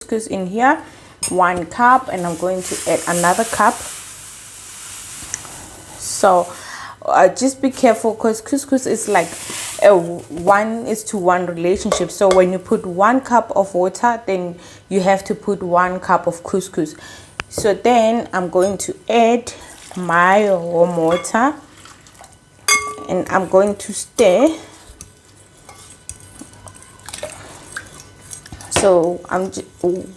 couscous in here, 1 cup, and I'm going to add another cup. So just be careful, because couscous is like a 1:1 relationship. So when you put 1 cup of water, then you have to put 1 cup of couscous. So then I'm going to add my warm water, and I'm going to stir. So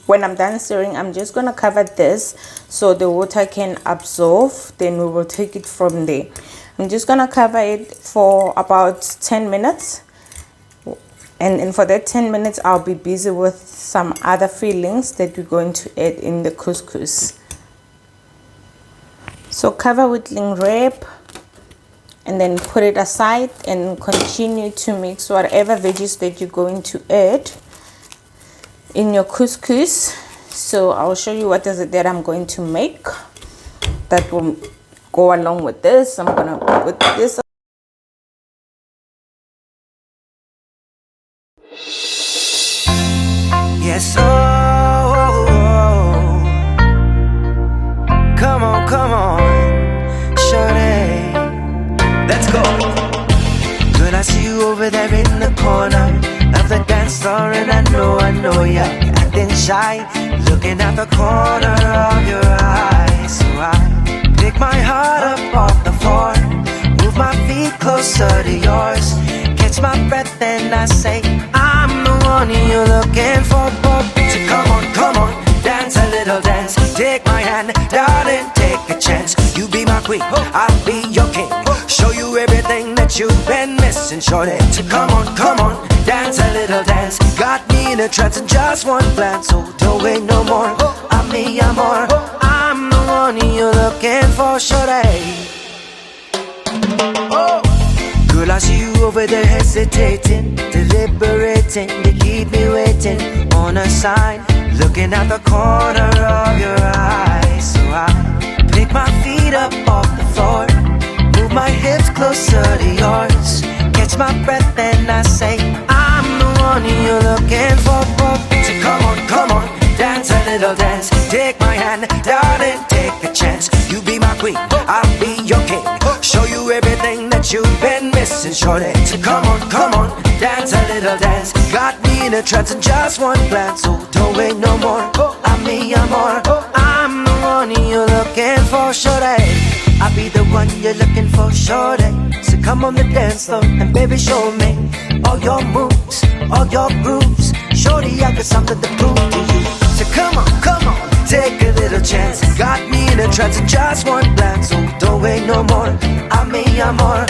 when I'm done stirring, I'm just gonna cover this so the water can absorb. Then we will take it from there. I'm just gonna cover it for about 10 minutes, and for that 10 minutes I'll be busy with some other fillings that we're going to add in the couscous. So cover with cling wrap and then put it aside and continue to mix whatever veggies that you're going to add in your couscous. So I'll show you what is it that I'm going to make that will go along with this. I'm gonna put this. Yes, come on, shorty, let's go. Girl, I see you over there in the corner of the dance floor, and I know you're acting shy, looking at the corner of your eyes. So I pick my heart up off the floor, move my feet closer to yours, catch my breath and I say, I'm the one you're looking for. So come on, dance a little dance, take my hand, darling, take a chance. You be my queen, I'll be your king, show you everything that you've been missing, shorty. So come on, dance a little dance, got me in a trance in just one glance. So don't wait no more, I'm more, I'm the one you're looking for, shorty. Oh, girl, I see you over there hesitating, deliberating, you keep me waiting on a sign, looking at the corner of your eyes. So I pick my feet up off the floor, move my hips closer to yours, catch my breath and I say, I'm the one you're looking for. So come on, dance a little dance, take my hand, darling, take a chance. You be my queen, I'll be your king, show you everything that you've been missing, shorty. So come on, dance a little dance, got me in a trance in just one glance. So don't wait no more, I'm more, I'm the one you're looking for, shorty. I'll be the one you're looking for, shorty. So come on the dance floor and baby show me all your moves, all your grooves, shorty. I got something to prove to you. So come on, take a little chance, got me in a trance in just one glance. So don't wait no more, I'm more,